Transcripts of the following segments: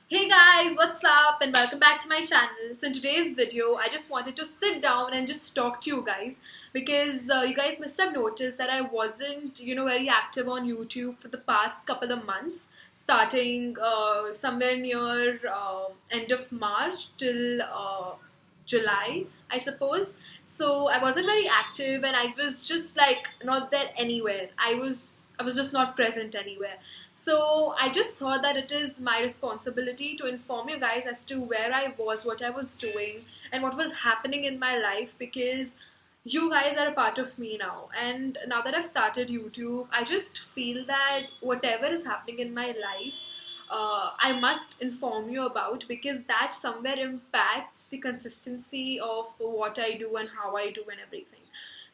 Hey guys, what's up and welcome back to my channel. So in today's video, I just wanted to sit down and just talk to you guys because you guys must have noticed that I wasn't, very active on YouTube for the past couple of months, starting somewhere near end of March till July, I suppose. So I wasn't very active and I was just like not there anywhere. I was just not present anywhere. So I just thought that it is my responsibility to inform you guys as to where I was, what I was doing, and what was happening in my life because you guys are a part of me now. And now that I've started YouTube, I just feel that whatever is happening in my life, I must inform you about because that somewhere impacts the consistency of what I do and how I do and everything.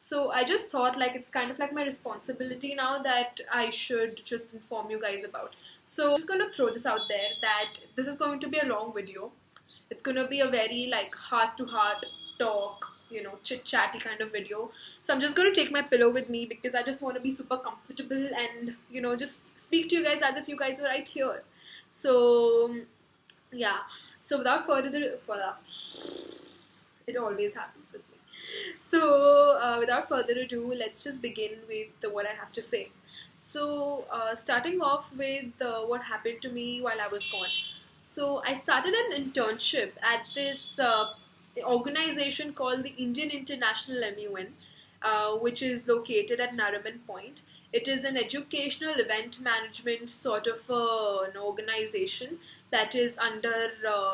So I just thought like it's kind of like my responsibility now that I should just inform you guys about. So I'm just gonna throw this out there that this is going to be a long video. It's gonna be a very like heart to heart talk, chit chatty kind of video. So I'm just gonna take my pillow with me because I just want to be super comfortable and just speak to you guys as if you guys were right here. So yeah. So without further ado, it always happens with me. So, without further ado, let's just begin with what I have to say. So, starting off with what happened to me while I was gone. So, I started an internship at this organization called the Indian International MUN, which is located at Nariman Point. It is an educational event management sort of an organization that is under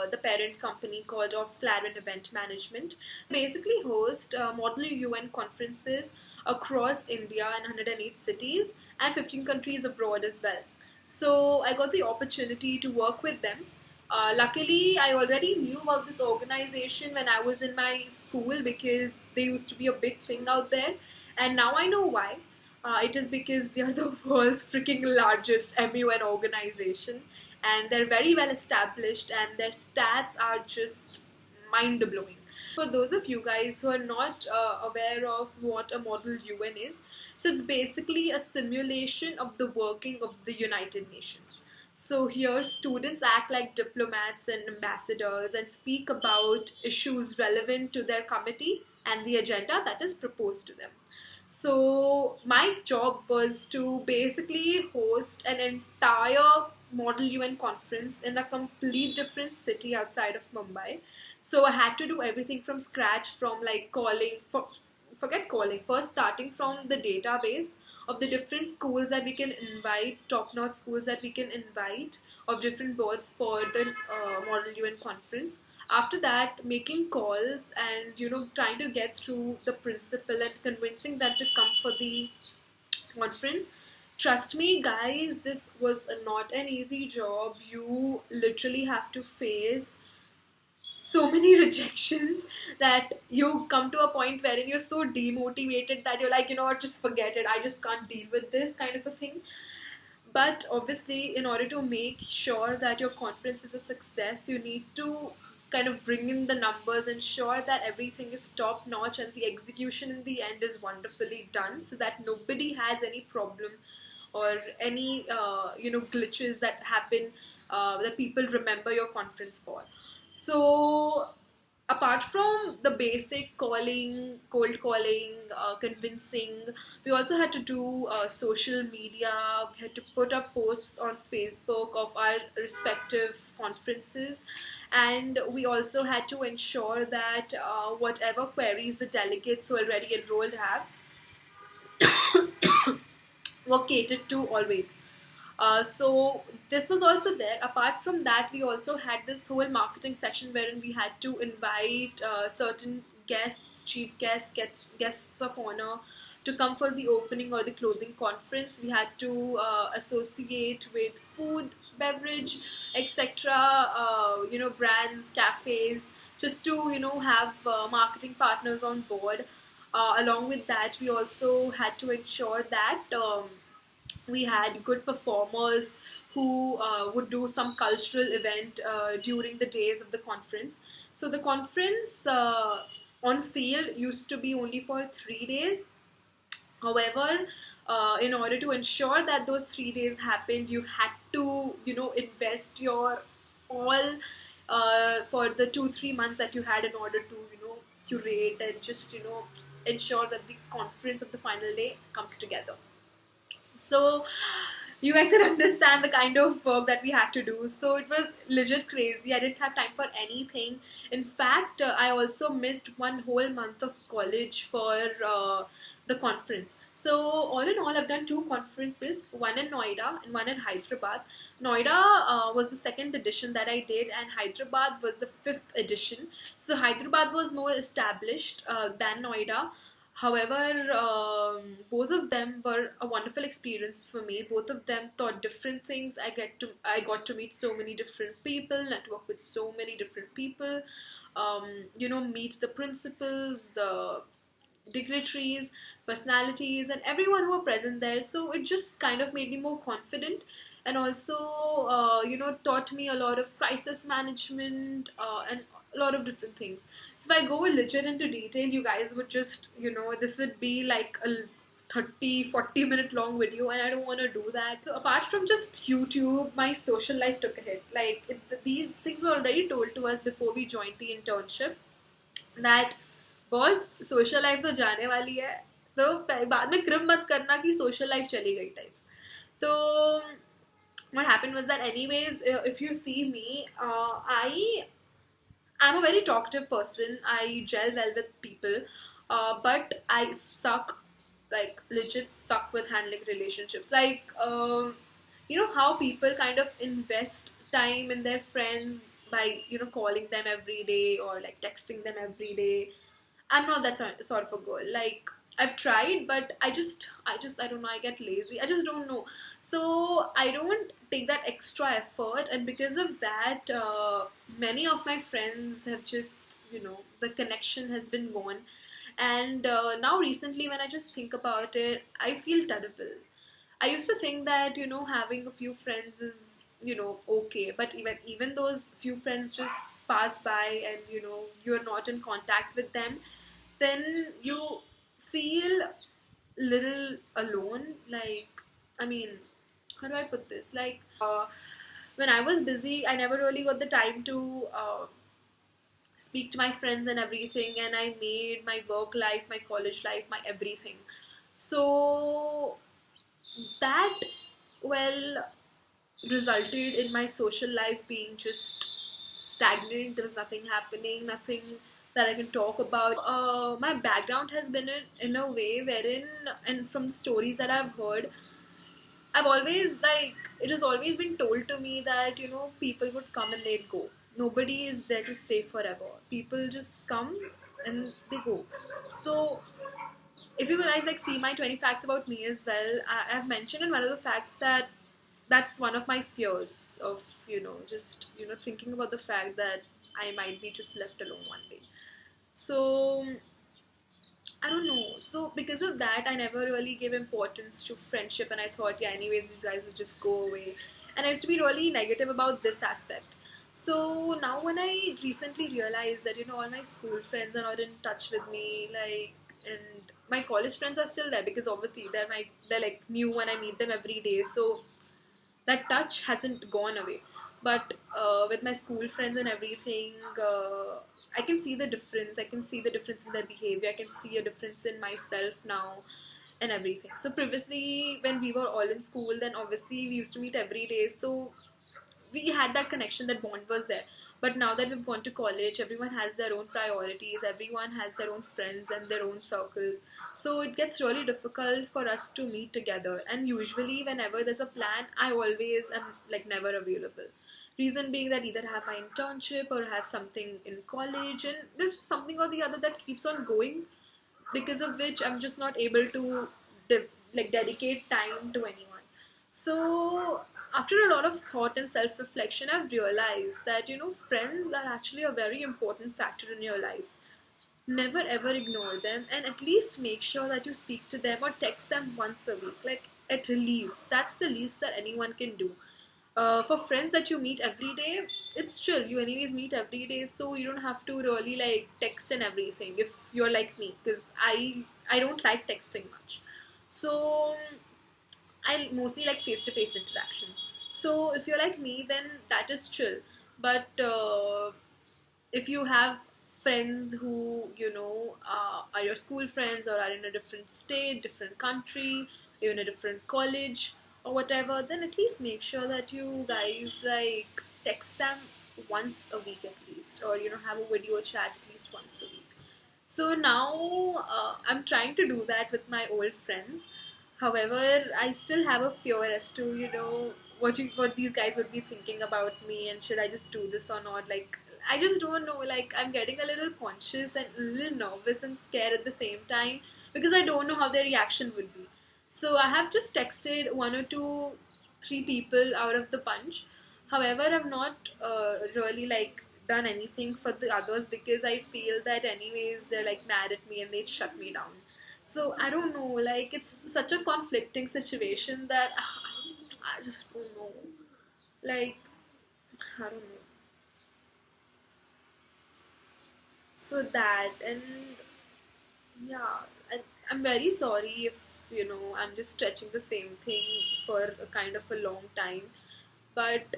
the parent company called of Clarion Event Management. Basically host model UN conferences across India in 108 cities and 15 countries abroad as well. So I got the opportunity to work with them. Luckily, I already knew about this organization when I was in my school because they used to be a big thing out there, and now I know why. It is because they are the world's freaking largest MUN organization, and they're very well established, and their stats are just mind blowing. For those of you guys who are not aware of what a model UN is, so it's basically a simulation of the working of the United Nations. So here students act like diplomats and ambassadors and speak about issues relevant to their committee and the agenda that is proposed to them. So my job was to basically host an entire Model UN conference in a complete different city outside of Mumbai. So I had to do everything from scratch, from like forget calling, first starting from the database of the different schools that we can invite, top-notch schools that we can invite of different boards for the Model UN conference. After that, making calls and trying to get through the principal and convincing them to come for the conference. Trust me, guys, this was not an easy job. You literally have to face so many rejections that you come to a point wherein you're so demotivated that you're like, you know what, just forget it. I just can't deal with this kind of a thing. But obviously, in order to make sure that your conference is a success, you need to kind of bring in the numbers, ensure that everything is top notch and the execution in the end is wonderfully done so that nobody has any problem or any glitches that happen that people remember your conference for. So apart from the basic calling, cold calling, convincing, we also had to do social media. We had to put up posts on Facebook of our respective conferences, and we also had to ensure that whatever queries the delegates who already enrolled have were catered to always. So this was also there. Apart from that, we also had this whole marketing section wherein we had to invite certain guests, chief guests, guests of honor to come for the opening or the closing conference. We had to associate with food, beverage, etc. Brands, cafes, just to have marketing partners on board. Along with that, we also had to ensure that. We had good performers who would do some cultural event during the days of the conference. So the conference on field used to be only for 3 days. However, in order to ensure that those 3 days happened, you had to invest your all for the 2-3 months that you had in order to curate and just ensure that the conference of the final day comes together. So you guys can understand the kind of work that we had to do. So it was legit crazy. I didn't have time for anything. In fact, I also missed one whole month of college for the conference. So all in all, I've done two conferences, one in Noida and one in Hyderabad. Noida was the second edition that I did, and Hyderabad was the fifth edition. So Hyderabad was more established than Noida. However, both of them were a wonderful experience for me. Both of them taught different things. I got to meet so many different people, network with so many different people. Meet the principals, the dignitaries, personalities, and everyone who were present there. So it just kind of made me more confident, and also taught me a lot of crisis management and a lot of different things. So if I go legit into detail, you guys would just this would be like a 30-40 minute long video, and I don't want to do that. So apart from just YouTube, my social life took a hit. These things were already told to us before we joined the internship, that boss social life तो जाने वाली है, तो बाद में cream मत करना कि सोशल लाइफ चली गई टाइप्स. तो what happened was that anyways, if you see me, I'm a very talkative person. I gel well with people, but I suck, like legit suck with handling relationships. How people kind of invest time in their friends by calling them every day or like texting them every day. I'm not that sort of a girl. Like, I've tried, but I don't know. I get lazy. I just don't know. So I don't take that extra effort, and because of that, many of my friends have just the connection has been gone. And now recently, when I just think about it, I feel terrible. I used to think that having a few friends is okay, but even those few friends just pass by, and you're not in contact with them, then you feel little alone. Like, I mean, how do I put this? When I was busy, I never really got the time to speak to my friends and everything, and I made my work life, my college life, my everything. So that, well, resulted in my social life being just stagnant. There was nothing happening, nothing that I can talk about. My background has been in a way wherein, and from the stories that I've heard, it has always been told to me that people would come and they'd go. Nobody is there to stay forever. People just come and they go. So if you guys see my 20 facts about me as well, I've mentioned in one of the facts that that's one of my fears of just thinking about the fact that I might be just left alone one day. So I don't know. So because of that, I never really gave importance to friendship, and I thought, yeah, anyways, these guys will just go away. And I used to be really negative about this aspect. So now when I recently realized that all my school friends are not in touch with me, and my college friends are still there because obviously they're like new when I meet them every day. So that touch hasn't gone away. But with my school friends and everything, I can see the difference. I can see the difference in their behavior. I can see a difference in myself now and everything. So previously, when we were all in school, then obviously we used to meet every day. So we had that connection, that bond was there. But now that we've gone to college, everyone has their own priorities, everyone has their own friends and their own circles. So it gets really difficult for us to meet together. And usually, whenever there's a plan, I always am never available. Reason being that either I have my internship or have something in college, and there's just something or the other that keeps on going, because of which I'm just not able to dedicate time to anyone. So after a lot of thought and self-reflection, I've realized that friends are actually a very important factor in your life. Never ever ignore them, and at least make sure that you speak to them or text them once a week. At least that's the least that anyone can do. For friends that you meet every day, it's chill. You anyways meet every day, so you don't have to really text and everything if you're like me, because I don't like texting much. So I mostly like face-to-face interactions. So if you're like me, then that is chill. But if you have friends who are your school friends or are in a different state, different country, even a different college or whatever, then at least make sure that you guys like text them once a week at least, or have a video chat at least once a week. So now I'm trying to do that with my old friends. However, I still have a fear as to what these guys would be thinking about me, and should I just do this or not? Like, I just don't know. Like, I'm getting a little conscious and a little nervous and scared at the same time because I don't know how their reaction would be. So I have just texted one or two, three people out of the bunch. However, I've not really like done anything for the others because I feel that anyways they're like mad at me and they'd shut me down. So I don't know, like it's such a conflicting situation that I just don't know. Like, I don't know. So that, and yeah, and I'm very sorry if I'm just stretching the same thing for a kind of a long time. But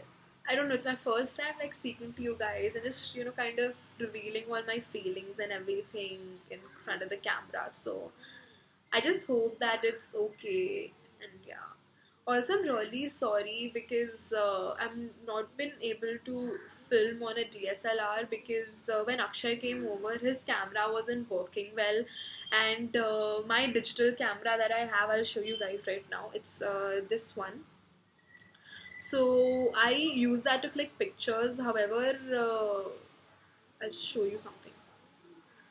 I don't know, it's my first time like speaking to you guys and just kind of revealing all my feelings and everything in front of the camera. So I just hope that it's okay. And yeah, also I'm really sorry because I'm not been able to film on a DSLR because when Akshay came over, his camera wasn't working well. And my digital camera that I have, I'll show you guys right now. It's this one. So I use that to click pictures. However, I'll just show you something.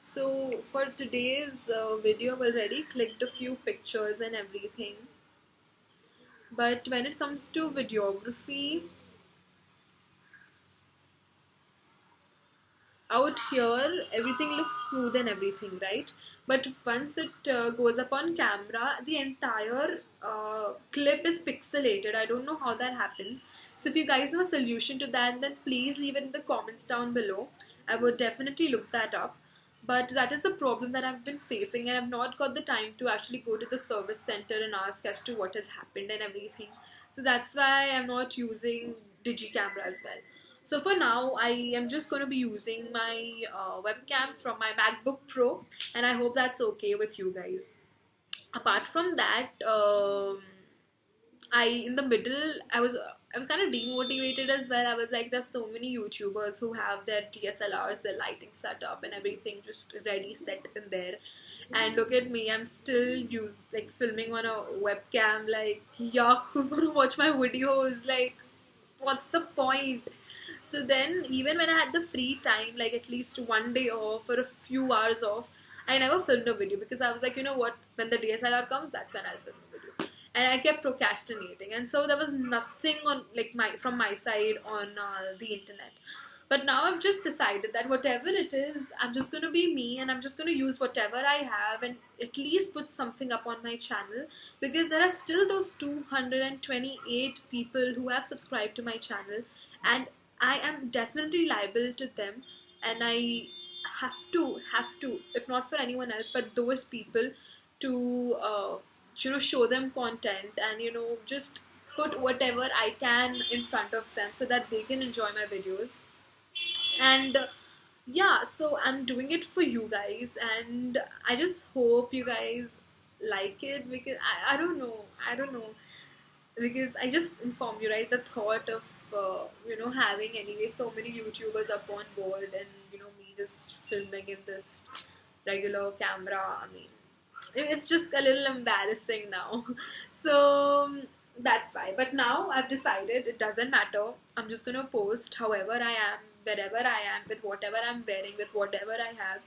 So for today's video, I've already clicked a few pictures and everything. But when it comes to videography, out here everything looks smooth and everything, right? But once it goes up on camera, the entire clip is pixelated. I don't know how that happens. So if you guys know a solution to that, then please leave it in the comments down below. I would definitely look that up. But that is the problem that I've been facing, and I've not got the time to actually go to the service center and ask as to what has happened and everything. So that's why I'm not using digi camera as well. So for now, I am just going to be using my webcam from my MacBook Pro, and I hope that's okay with you guys. Apart from that, I in the middle I was kind of demotivated as well. I was like, there's so many YouTubers who have their DSLRs, their lighting set up and everything just ready set in there. And look at me, I'm still like filming on a webcam. Like, yuck, who's gonna watch my videos? Like, what's the point? So then, even when I had the free time, like at least one day off or a few hours off, I never filmed a video because I was like, you know what, when the DSLR comes, that's when I'll film a video. And I kept procrastinating, and so there was nothing on like from my side on the internet. But now I've just decided that whatever it is, I'm just going to be me and I'm just going to use whatever I have and at least put something up on my channel, because there are still those 228 people who have subscribed to my channel, and I am definitely liable to them, and I have to, if not for anyone else, but those people to show them content and just put whatever I can in front of them so that they can enjoy my videos. And yeah, so I'm doing it for you guys, and I just hope you guys like it, because I don't know, because I just informed you, right? The thought of having anyway so many YouTubers up on board, and me just filming in this regular camera. I mean, it's just a little embarrassing now. So that's why. But now I've decided it doesn't matter. I'm just gonna post however I am, wherever I am, with whatever I'm wearing, with whatever I have,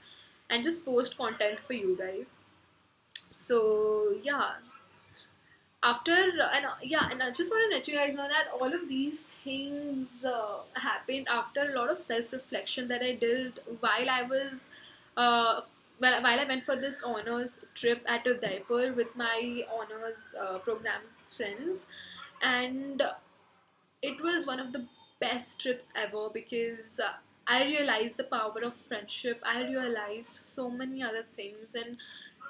and just post content for you guys. So yeah, after and yeah, and I just want to let you guys know that all of these things happened after a lot of self-reflection that I did while I was while I went for this honors trip at Udaipur with my honors program friends. And it was one of the best trips ever because I realized the power of friendship. I realized so many other things and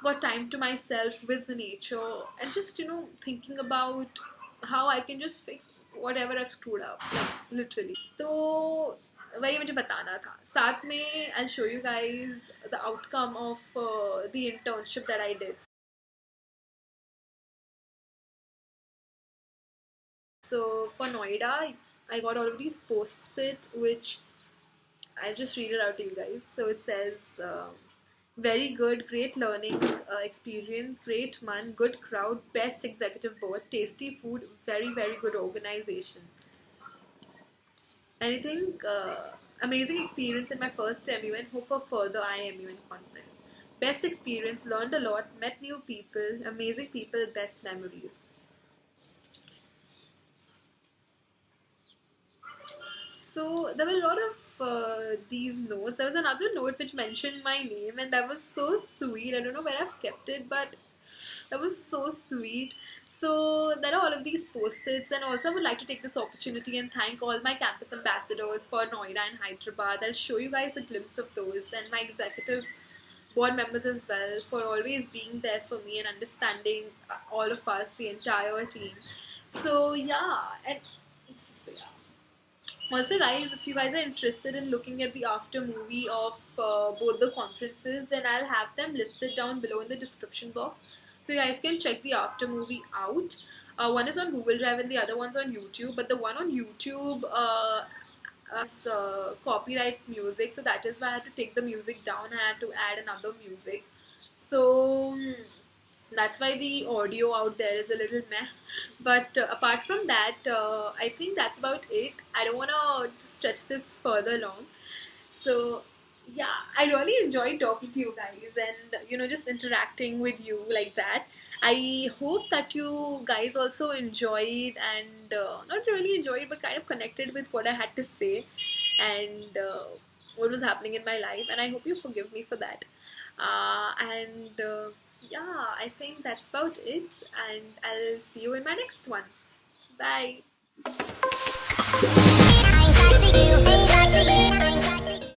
got time to myself with nature, and just thinking about how I can just fix whatever I've screwed up, like literally. तो वही मुझे बताना था. साथ में I'll show you guys the outcome of the internship that I did. So for Noida, I got all of these post-it, which I'll just read it out to you guys. So it says, very good, great learning experience, great man, good crowd, best executive board, tasty food, very, very good organization. And I think amazing experience in my first MUN, hope for further IMUN conference. Best experience, learned a lot, met new people, amazing people, best memories. So there were a lot of these notes. There was another note which mentioned my name, and that was so sweet. I don't know where I've kept it, but that was so sweet. So there are all of these post-its, and also I would like to take this opportunity and thank all my campus ambassadors for Noida and Hyderabad. I'll show you guys a glimpse of those, and my executive board members as well, for always being there for me and understanding all of us, the entire team. So yeah, and so yeah. Also, guys, if you guys are interested in looking at the after movie of both the conferences, then I'll have them listed down below in the description box. So you guys can check the after movie out. One is on Google Drive and the other one's on YouTube. But the one on YouTube has copyright music, so that is why I had to take the music down. I had to add another music. So that's why the audio out there is a little meh. But apart from that, I think that's about it. I don't want to stretch this further long. So yeah, I really enjoyed talking to you guys and just interacting with you like that. I hope that you guys also enjoyed and not really enjoyed but kind of connected with what I had to say and what was happening in my life, and I hope you forgive me for that. Yeah, I think that's about it, and I'll see you in my next one. Bye.